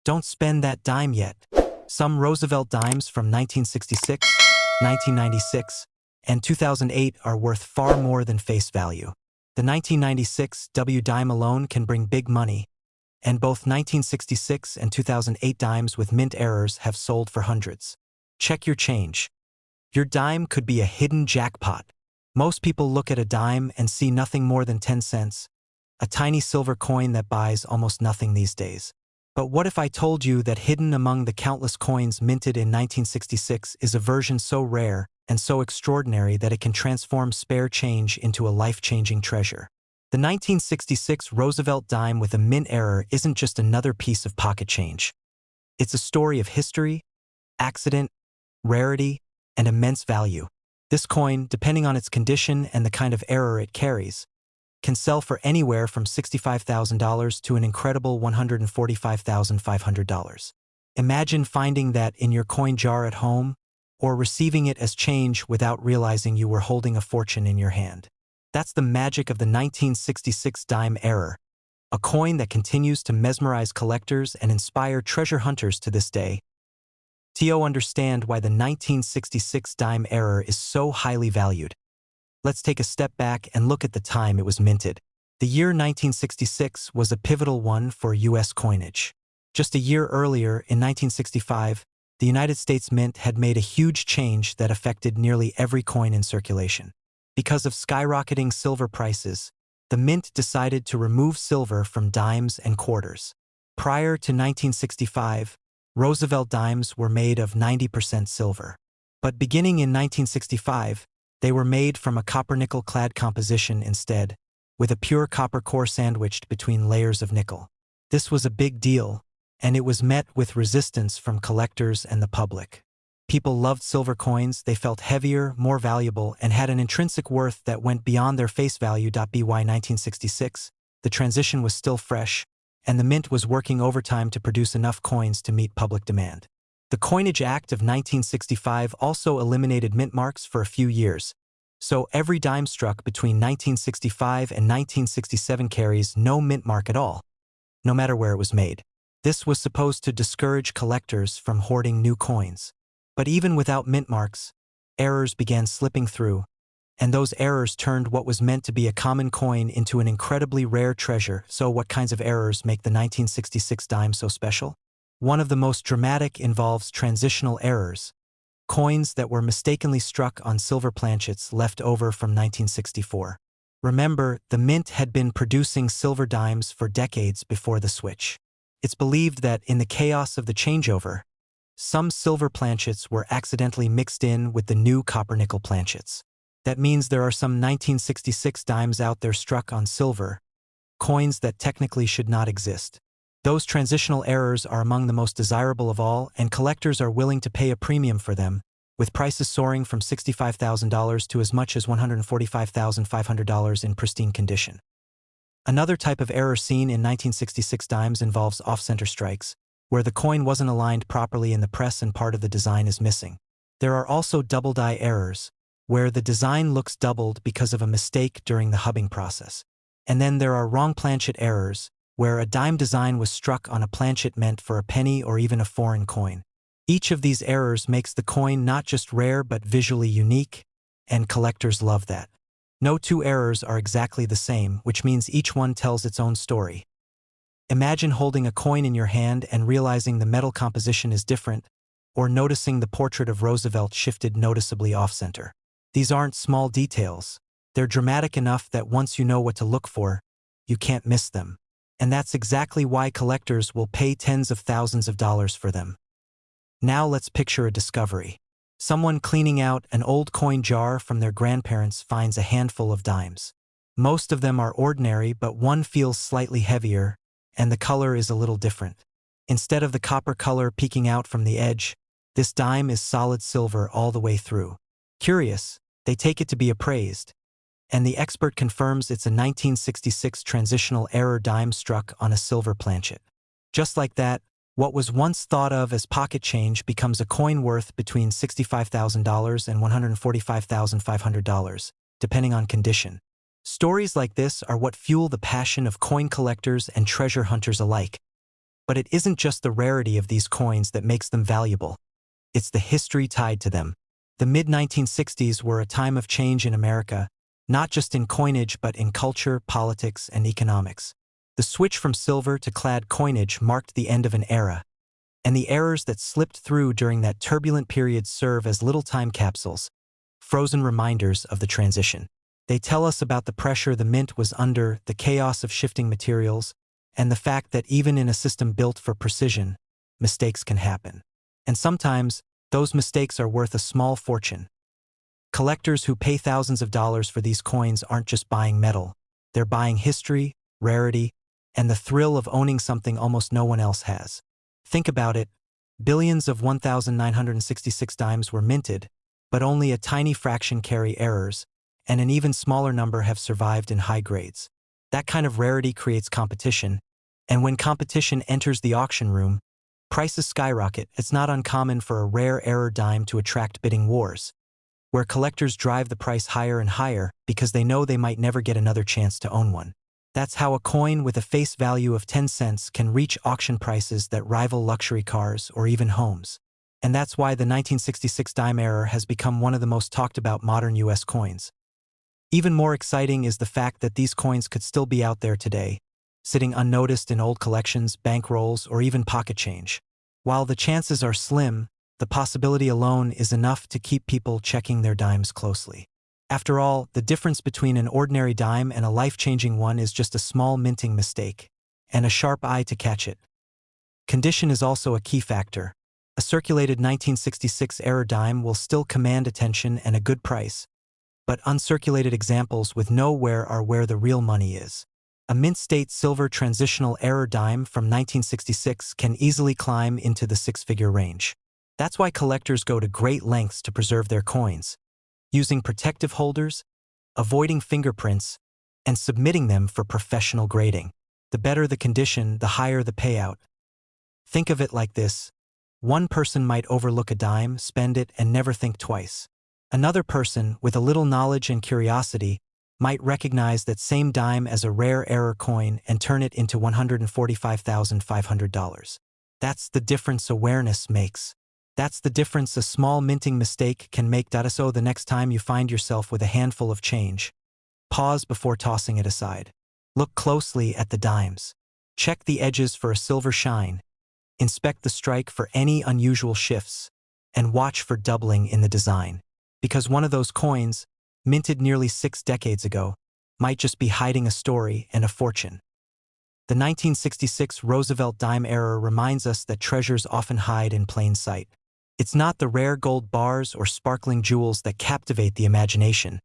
Don't spend that dime yet. Some Roosevelt dimes from 1966, 1996, and 2008 are worth far more than face value. The 1996 W dime alone can bring big money, and both 1966 and 2008 dimes with mint errors have sold for hundreds. Check your change. Your dime could be a hidden jackpot. Most people look at a dime and see nothing more than 10 cents, a tiny silver coin that buys almost nothing these days. But what if I told you that hidden among the countless coins minted in 1966 is a version so rare and so extraordinary that it can transform spare change into a life-changing treasure? The 1966 Roosevelt dime with a mint error isn't just another piece of pocket change. It's a story of history, accident, rarity, and immense value. This coin, depending on its condition and the kind of error it carries, can sell for anywhere from $65,000 to an incredible $145,500. Imagine finding that in your coin jar at home, or receiving it as change without realizing you were holding a fortune in your hand. That's the magic of the 1966 dime error, a coin that continues to mesmerize collectors and inspire treasure hunters to this day. To understand why the 1966 dime error is so highly valued, let's take a step back and look at the time it was minted. The year 1966 was a pivotal one for U.S. coinage. Just a year earlier, in 1965, the United States Mint had made a huge change that affected nearly every coin in circulation. Because of skyrocketing silver prices, the Mint decided to remove silver from dimes and quarters. Prior to 1965, Roosevelt dimes were made of 90% silver. But beginning in 1965, they were made from a copper-nickel clad composition instead, with a pure copper core sandwiched between layers of nickel. This was a big deal, and it was met with resistance from collectors and the public. People loved silver coins, they felt heavier, more valuable, and had an intrinsic worth that went beyond their face value. By 1966, the transition was still fresh, and the Mint was working overtime to produce enough coins to meet public demand. The Coinage Act of 1965 also eliminated mint marks for a few years, so every dime struck between 1965 and 1967 carries no mint mark at all, no matter where it was made. This was supposed to discourage collectors from hoarding new coins. But even without mint marks, errors began slipping through, and those errors turned what was meant to be a common coin into an incredibly rare treasure. So what kinds of errors make the 1966 dime so special? One of the most dramatic involves transitional errors, coins that were mistakenly struck on silver planchets left over from 1964. Remember, the Mint had been producing silver dimes for decades before the switch. It's believed that in the chaos of the changeover, some silver planchets were accidentally mixed in with the new copper-nickel planchets. That means there are some 1966 dimes out there struck on silver, coins that technically should not exist. Those transitional errors are among the most desirable of all, and collectors are willing to pay a premium for them, with prices soaring from $65,000 to as much as $145,500 in pristine condition. Another type of error seen in 1966 dimes involves off-center strikes, where the coin wasn't aligned properly in the press and part of the design is missing. There are also double-die errors, where the design looks doubled because of a mistake during the hubbing process. And then there are wrong planchet errors, where a dime design was struck on a planchet meant for a penny or even a foreign coin. Each of these errors makes the coin not just rare but visually unique, and collectors love that. No two errors are exactly the same, which means each one tells its own story. Imagine holding a coin in your hand and realizing the metal composition is different, or noticing the portrait of Roosevelt shifted noticeably off-center. These aren't small details. They're dramatic enough that once you know what to look for, you can't miss them. And that's exactly why collectors will pay tens of thousands of dollars for them. Now let's picture a discovery. Someone cleaning out an old coin jar from their grandparents finds a handful of dimes. Most of them are ordinary, but one feels slightly heavier, and the color is a little different. Instead of the copper color peeking out from the edge, this dime is solid silver all the way through. Curious, they take it to be appraised, and the expert confirms it's a 1966 transitional error dime struck on a silver planchet. Just like that, what was once thought of as pocket change becomes a coin worth between $65,000 and $145,500, depending on condition. Stories like this are what fuel the passion of coin collectors and treasure hunters alike. But it isn't just the rarity of these coins that makes them valuable. It's the history tied to them. The mid-1960s were a time of change in America, not just in coinage but in culture, politics, and economics. The switch from silver to clad coinage marked the end of an era, and the eras that slipped through during that turbulent period serve as little time capsules, frozen reminders of the transition. They tell us about the pressure the mint was under, the chaos of shifting materials, and the fact that even in a system built for precision, mistakes can happen. And sometimes, those mistakes are worth a small fortune. Collectors who pay thousands of dollars for these coins aren't just buying metal, they're buying history, rarity, and the thrill of owning something almost no one else has. Think about it, billions of 1,966 dimes were minted, but only a tiny fraction carry errors, and an even smaller number have survived in high grades. That kind of rarity creates competition, and when competition enters the auction room, prices skyrocket. It's not uncommon for a rare error dime to attract bidding wars, where collectors drive the price higher and higher because they know they might never get another chance to own one. That's how a coin with a face value of 10 cents can reach auction prices that rival luxury cars or even homes. And that's why the 1966 dime error has become one of the most talked about modern US coins. Even more exciting is the fact that these coins could still be out there today, sitting unnoticed in old collections, bankrolls, or even pocket change. While the chances are slim, the possibility alone is enough to keep people checking their dimes closely. After all, the difference between an ordinary dime and a life-changing one is just a small minting mistake, and a sharp eye to catch it. Condition is also a key factor. A circulated 1966 error dime will still command attention and a good price, but uncirculated examples with no wear are where the real money is. A mint-state silver transitional error dime from 1966 can easily climb into the six-figure range. That's why collectors go to great lengths to preserve their coins, using protective holders, avoiding fingerprints, and submitting them for professional grading. The better the condition, the higher the payout. Think of it like this. One person might overlook a dime, spend it, and never think twice. Another person, with a little knowledge and curiosity, might recognize that same dime as a rare error coin and turn it into $145,500. That's the difference awareness makes. That's the difference a small minting mistake can make. So the next time you find yourself with a handful of change, pause before tossing it aside. Look closely at the dimes. Check the edges for a silver shine. Inspect the strike for any unusual shifts, and watch for doubling in the design. Because one of those coins, minted nearly 6 decades ago, might just be hiding a story and a fortune. The 1966 Roosevelt dime error reminds us that treasures often hide in plain sight. It's not the rare gold bars or sparkling jewels that captivate the imagination,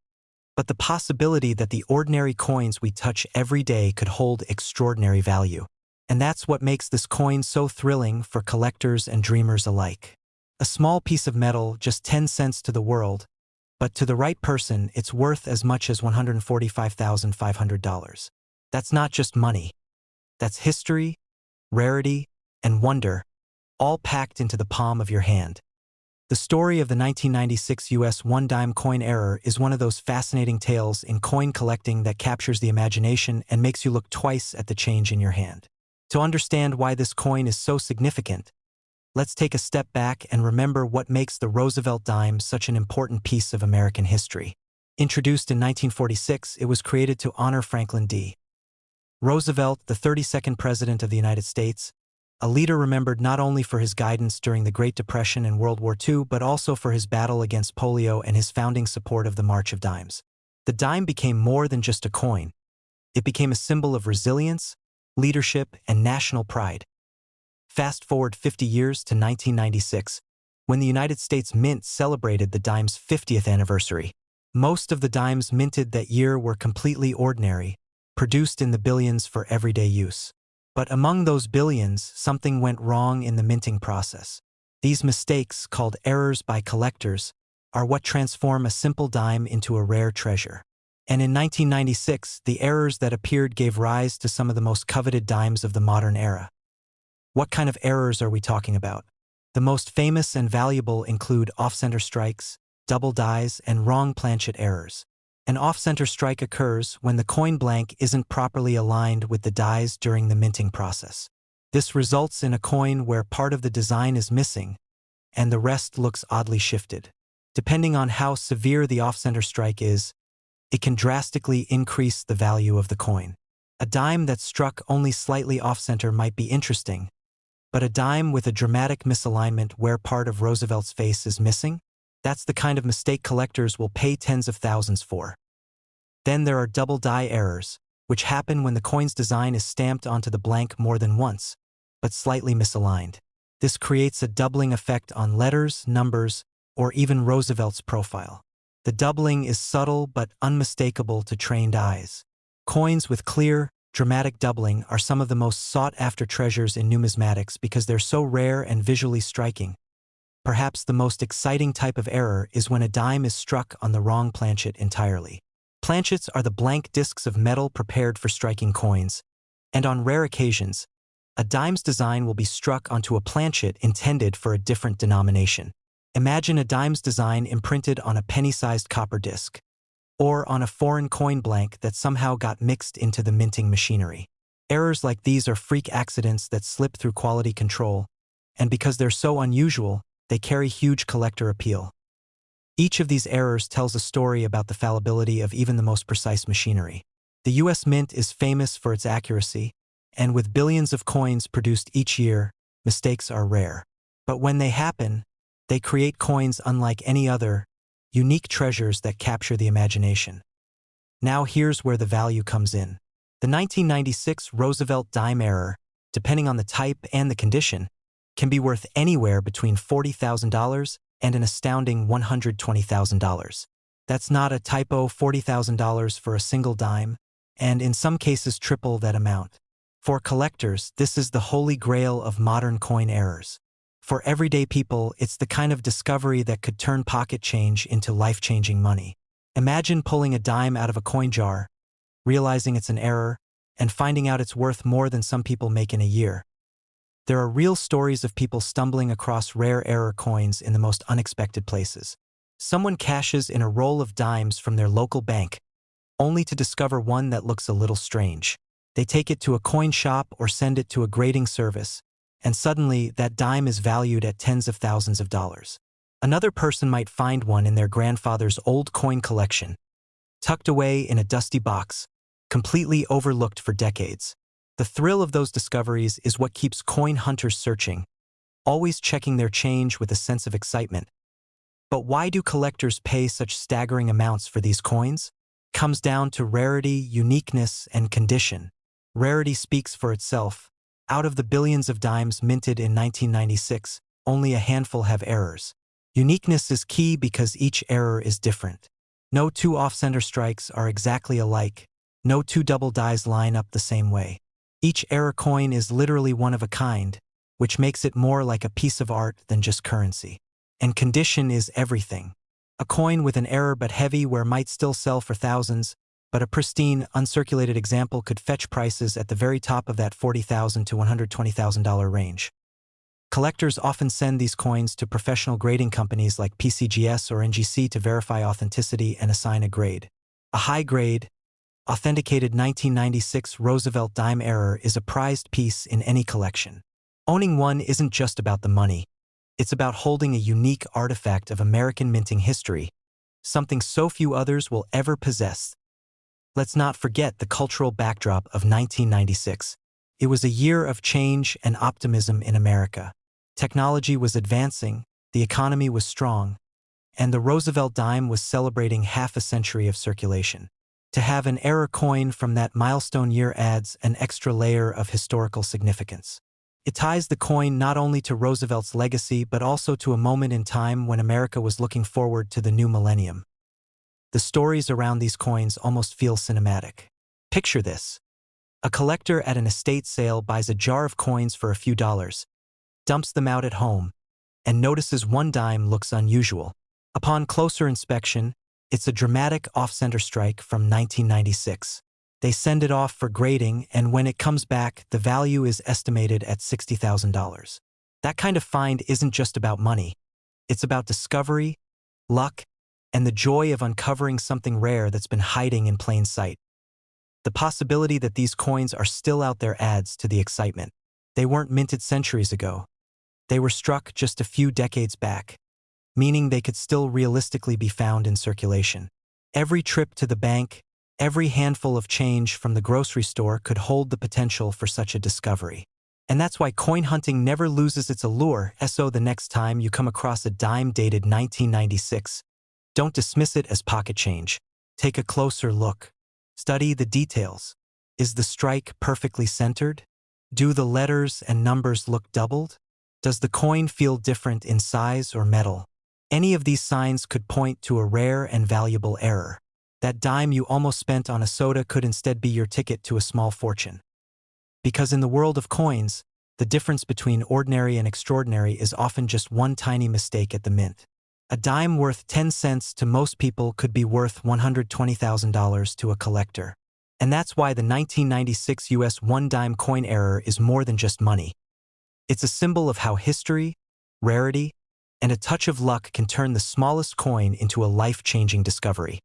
but the possibility that the ordinary coins we touch every day could hold extraordinary value. And that's what makes this coin so thrilling for collectors and dreamers alike. A small piece of metal, just 10 cents to the world, but to the right person, it's worth as much as $145,500. That's not just money. That's history, rarity, and wonder, all packed into the palm of your hand. The story of the 1996 US one-dime coin error is one of those fascinating tales in coin collecting that captures the imagination and makes you look twice at the change in your hand. To understand why this coin is so significant, let's take a step back and remember what makes the Roosevelt dime such an important piece of American history. Introduced in 1946, it was created to honor Franklin D. Roosevelt, the 32nd President of the United States, a leader remembered not only for his guidance during the Great Depression and World War II, but also for his battle against polio and his founding support of the March of Dimes. The dime became more than just a coin. It became a symbol of resilience, leadership, and national pride. Fast forward 50 years to 1996, when the United States Mint celebrated the dime's 50th anniversary. Most of the dimes minted that year were completely ordinary, produced in the billions for everyday use. But among those billions, something went wrong in the minting process. These mistakes, called errors by collectors, are what transform a simple dime into a rare treasure. And in 1996, the errors that appeared gave rise to some of the most coveted dimes of the modern era. What kind of errors are we talking about? The most famous and valuable include off-center strikes, double dies, and wrong planchet errors. An off-center strike occurs when the coin blank isn't properly aligned with the dies during the minting process. This results in a coin where part of the design is missing, and the rest looks oddly shifted. Depending on how severe the off-center strike is, it can drastically increase the value of the coin. A dime that's struck only slightly off-center might be interesting, but a dime with a dramatic misalignment where part of Roosevelt's face is missing? That's the kind of mistake collectors will pay tens of thousands for. Then there are double die errors, which happen when the coin's design is stamped onto the blank more than once, but slightly misaligned. This creates a doubling effect on letters, numbers, or even Roosevelt's profile. The doubling is subtle but unmistakable to trained eyes. Coins with clear, dramatic doubling are some of the most sought-after treasures in numismatics because they're so rare and visually striking. Perhaps the most exciting type of error is when a dime is struck on the wrong planchet entirely. Planchets are the blank discs of metal prepared for striking coins, and on rare occasions, a dime's design will be struck onto a planchet intended for a different denomination. Imagine a dime's design imprinted on a penny-sized copper disc, or on a foreign coin blank that somehow got mixed into the minting machinery. Errors like these are freak accidents that slip through quality control, and because they're so unusual, they carry huge collector appeal. Each of these errors tells a story about the fallibility of even the most precise machinery. The U.S. Mint is famous for its accuracy, and with billions of coins produced each year, mistakes are rare. But when they happen, they create coins unlike any other, unique treasures that capture the imagination. Now here's where the value comes in. The 1996 Roosevelt dime error, depending on the type and the condition, can be worth anywhere between $40,000 and an astounding $120,000. That's not a typo, $40,000 for a single dime, and in some cases triple that amount. For collectors, this is the holy grail of modern coin errors. For everyday people, it's the kind of discovery that could turn pocket change into life-changing money. Imagine pulling a dime out of a coin jar, realizing it's an error, and finding out it's worth more than some people make in a year. There are real stories of people stumbling across rare error coins in the most unexpected places. Someone cashes in a roll of dimes from their local bank, only to discover one that looks a little strange. They take it to a coin shop or send it to a grading service, and suddenly that dime is valued at tens of thousands of dollars. Another person might find one in their grandfather's old coin collection, tucked away in a dusty box, completely overlooked for decades. The thrill of those discoveries is what keeps coin hunters searching, always checking their change with a sense of excitement. But why do collectors pay such staggering amounts for these coins? It comes down to rarity, uniqueness, and condition. Rarity speaks for itself. Out of the billions of dimes minted in 1996, only a handful have errors. Uniqueness is key because each error is different. No two off-center strikes are exactly alike. No two double dies line up the same way. Each error coin is literally one of a kind, which makes it more like a piece of art than just currency. And condition is everything. A coin with an error but heavy ware might still sell for thousands, but a pristine, uncirculated example could fetch prices at the very top of that $40,000 to $120,000 range. Collectors often send these coins to professional grading companies like PCGS or NGC to verify authenticity and assign a grade. A high-grade, authenticated 1996 Roosevelt dime error is a prized piece in any collection. Owning one isn't just about the money. It's about holding a unique artifact of American minting history, something so few others will ever possess. Let's not forget the cultural backdrop of 1996. It was a year of change and optimism in America. Technology was advancing, the economy was strong, and the Roosevelt dime was celebrating half a century of circulation. To have an error coin from that milestone year adds an extra layer of historical significance. It ties the coin not only to Roosevelt's legacy but also to a moment in time when America was looking forward to the new millennium. The stories around these coins almost feel cinematic. Picture this. A collector at an estate sale buys a jar of coins for a few dollars, dumps them out at home, and notices one dime looks unusual. Upon closer inspection, it's a dramatic off-center strike from 1996. They send it off for grading, and when it comes back, the value is estimated at $60,000. That kind of find isn't just about money. It's about discovery, luck, and the joy of uncovering something rare that's been hiding in plain sight. The possibility that these coins are still out there adds to the excitement. They weren't minted centuries ago. They were struck just a few decades back, meaning they could still realistically be found in circulation. Every trip to the bank, every handful of change from the grocery store could hold the potential for such a discovery. And that's why coin hunting never loses its allure. So the next time you come across a dime dated 1996, don't dismiss it as pocket change. Take a closer look. Study the details. Is the strike perfectly centered? Do the letters and numbers look doubled? Does the coin feel different in size or metal? Any of these signs could point to a rare and valuable error. That dime you almost spent on a soda could instead be your ticket to a small fortune. Because in the world of coins, the difference between ordinary and extraordinary is often just one tiny mistake at the mint. A dime worth 10 cents to most people could be worth $120,000 to a collector. And that's why the 1996 US one-dime coin error is more than just money. It's a symbol of how history, rarity, and a touch of luck can turn the smallest coin into a life-changing discovery.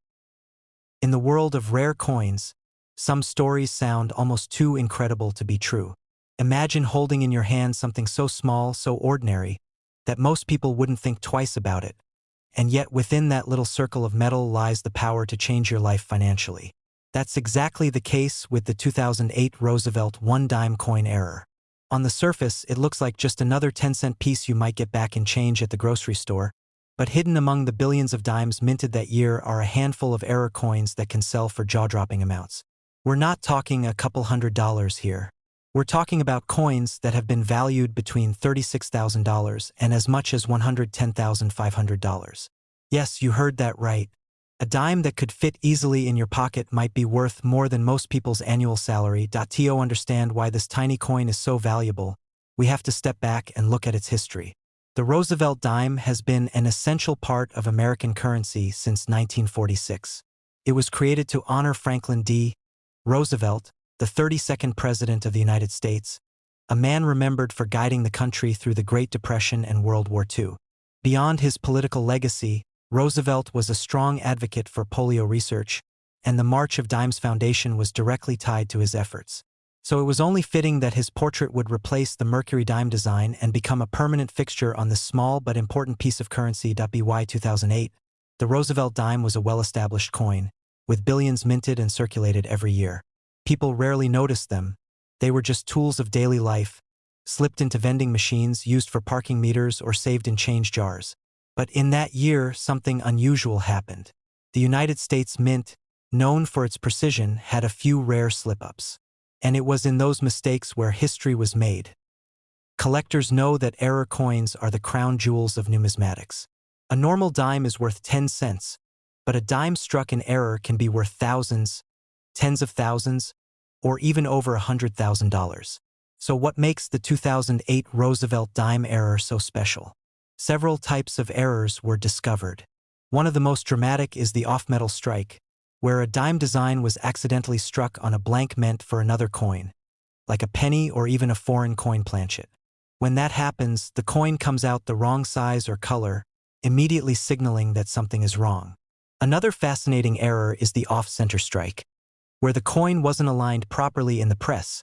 In the world of rare coins, some stories sound almost too incredible to be true. Imagine holding in your hand something so small, so ordinary, that most people wouldn't think twice about it. And yet within that little circle of metal lies the power to change your life financially. That's exactly the case with the 2008 Roosevelt one-dime coin error. On the surface, it looks like just another 10-cent piece you might get back in change at the grocery store, but hidden among the billions of dimes minted that year are a handful of error coins that can sell for jaw-dropping amounts. We're not talking a couple $100s here. We're talking about coins that have been valued between $36,000 and as much as $110,500. Yes, you heard that right. A dime that could fit easily in your pocket might be worth more than most people's annual salary. To understand why this tiny coin is so valuable, we have to step back and look at its history. The Roosevelt dime has been an essential part of American currency since 1946. It was created to honor Franklin D. Roosevelt, the 32nd President of the United States, a man remembered for guiding the country through the Great Depression and World War II. Beyond his political legacy, Roosevelt was a strong advocate for polio research, and the March of Dimes Foundation was directly tied to his efforts. So it was only fitting that his portrait would replace the Mercury dime design and become a permanent fixture on this small but important piece of currency. By 2008, the Roosevelt dime was a well-established coin, with billions minted and circulated every year. People rarely noticed them. They were just tools of daily life, slipped into vending machines, used for parking meters, or saved in change jars. But in that year, something unusual happened. The United States Mint, known for its precision, had a few rare slip-ups. And it was in those mistakes where history was made. Collectors know that error coins are the crown jewels of numismatics. A normal dime is worth 10 cents, but a dime struck in error can be worth thousands, tens of thousands, or even over $100,000. So what makes the 2008 Roosevelt dime error so special? Several types of errors were discovered. One of the most dramatic is the off-metal strike, where a dime design was accidentally struck on a blank meant for another coin, like a penny or even a foreign coin planchet. When that happens, the coin comes out the wrong size or color, immediately signaling that something is wrong. Another fascinating error is the off-center strike, where the coin wasn't aligned properly in the press,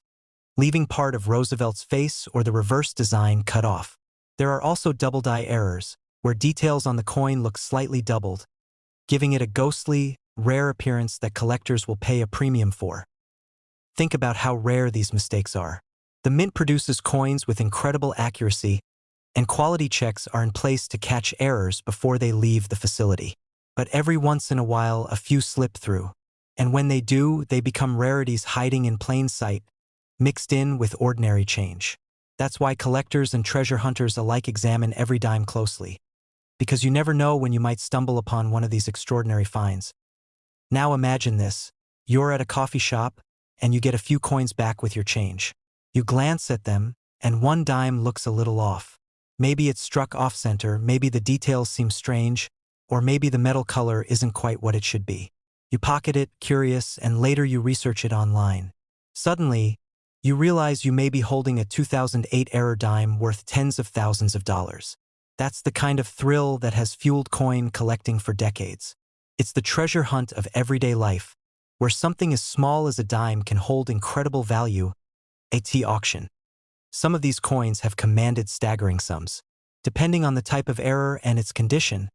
leaving part of Roosevelt's face or the reverse design cut off. There are also double-die errors, where details on the coin look slightly doubled, giving it a ghostly, rare appearance that collectors will pay a premium for. Think about how rare these mistakes are. The mint produces coins with incredible accuracy, and quality checks are in place to catch errors before they leave the facility. But every once in a while, a few slip through. And when they do, they become rarities hiding in plain sight, mixed in with ordinary change. That's why collectors and treasure hunters alike examine every dime closely, because you never know when you might stumble upon one of these extraordinary finds. Now imagine this. You're at a coffee shop, and you get a few coins back with your change. You glance at them, and one dime looks a little off. Maybe it's struck off-center, maybe the details seem strange, or maybe the metal color isn't quite what it should be. You pocket it, curious, and later you research it online. Suddenly, you realize you may be holding a 2008 error dime worth tens of thousands of dollars. That's the kind of thrill that has fueled coin collecting for decades. It's the treasure hunt of everyday life, where something as small as a dime can hold incredible value. At auction. Some of these coins have commanded staggering sums. Depending on the type of error and its condition,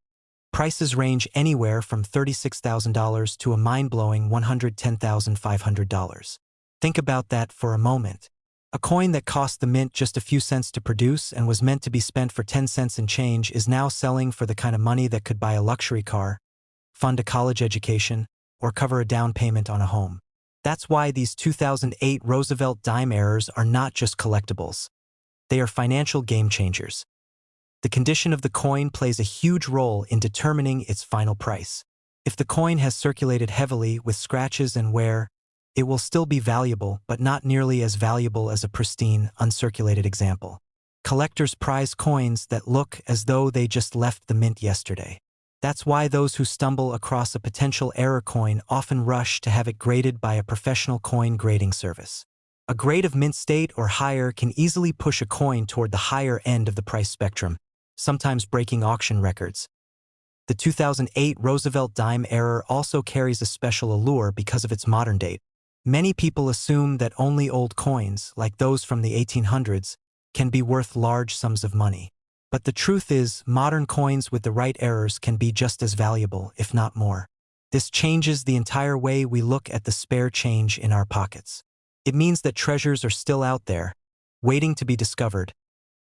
prices range anywhere from $36,000 to a mind-blowing $110,500. Think about that for a moment. A coin that cost the mint just a few cents to produce and was meant to be spent for 10 cents and change is now selling for the kind of money that could buy a luxury car, fund a college education, or cover a down payment on a home. That's why these 2008 Roosevelt dime errors are not just collectibles. They are financial game changers. The condition of the coin plays a huge role in determining its final price. If the coin has circulated heavily with scratches and wear, it will still be valuable, but not nearly as valuable as a pristine, uncirculated example. Collectors prize coins that look as though they just left the mint yesterday. That's why those who stumble across a potential error coin often rush to have it graded by a professional coin grading service. A grade of mint state or higher can easily push a coin toward the higher end of the price spectrum, sometimes breaking auction records. The 2008 Roosevelt dime error also carries a special allure because of its modern date. Many people assume that only old coins, like those from the 1800s, can be worth large sums of money. But the truth is, modern coins with the right errors can be just as valuable, if not more. This changes the entire way we look at the spare change in our pockets. It means that treasures are still out there, waiting to be discovered,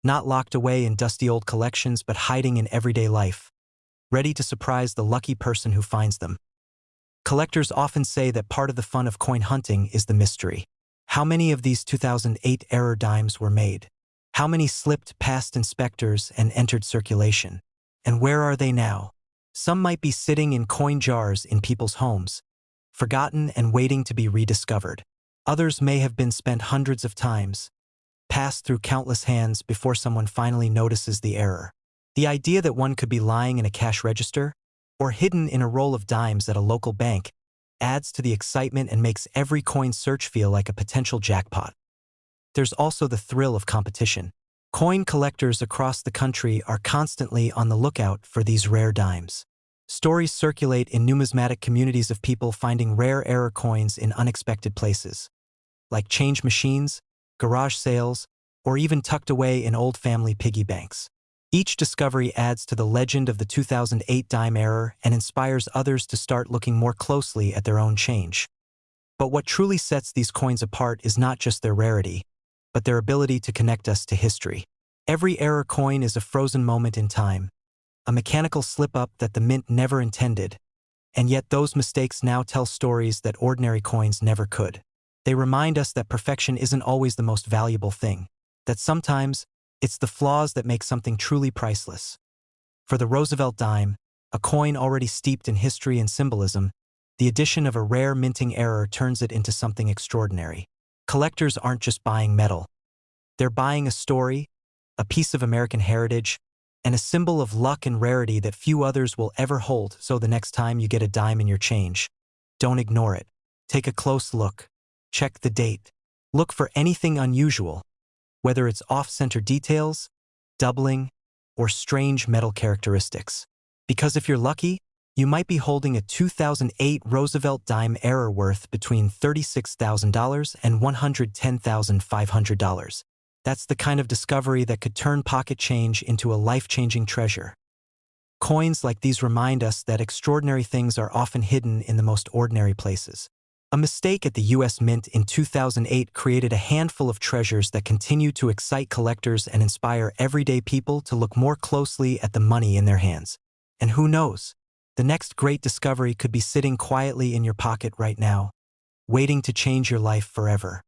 not locked away in dusty old collections but hiding in everyday life, ready to surprise the lucky person who finds them. Collectors often say that part of the fun of coin hunting is the mystery. How many of these 2008 error dimes were made? How many slipped past inspectors and entered circulation? And where are they now? Some might be sitting in coin jars in people's homes, forgotten and waiting to be rediscovered. Others may have been spent hundreds of times, passed through countless hands before someone finally notices the error. The idea that one could be lying in a cash register or hidden in a roll of dimes at a local bank adds to the excitement and makes every coin search feel like a potential jackpot. There's also the thrill of competition. Coin collectors across the country are constantly on the lookout for these rare dimes. Stories circulate in numismatic communities of people finding rare error coins in unexpected places, like change machines, garage sales, or even tucked away in old family piggy banks. Each discovery adds to the legend of the 2008 dime error and inspires others to start looking more closely at their own change. But what truly sets these coins apart is not just their rarity, but their ability to connect us to history. Every error coin is a frozen moment in time, a mechanical slip-up that the mint never intended, and yet those mistakes now tell stories that ordinary coins never could. They remind us that perfection isn't always the most valuable thing, that sometimes it's the flaws that make something truly priceless. For the Roosevelt dime, a coin already steeped in history and symbolism, the addition of a rare minting error turns it into something extraordinary. Collectors aren't just buying metal. They're buying a story, a piece of American heritage, and a symbol of luck and rarity that few others will ever hold. So the next time you get a dime in your change, don't ignore it. Take a close look. Check the date. Look for anything unusual, whether it's off-center details, doubling, or strange metal characteristics. Because if you're lucky, you might be holding a 2008 Roosevelt dime error worth between $36,000 and $110,500. That's the kind of discovery that could turn pocket change into a life-changing treasure. Coins like these remind us that extraordinary things are often hidden in the most ordinary places. A mistake at the U.S. Mint in 2008 created a handful of treasures that continue to excite collectors and inspire everyday people to look more closely at the money in their hands. And who knows? The next great discovery could be sitting quietly in your pocket right now, waiting to change your life forever.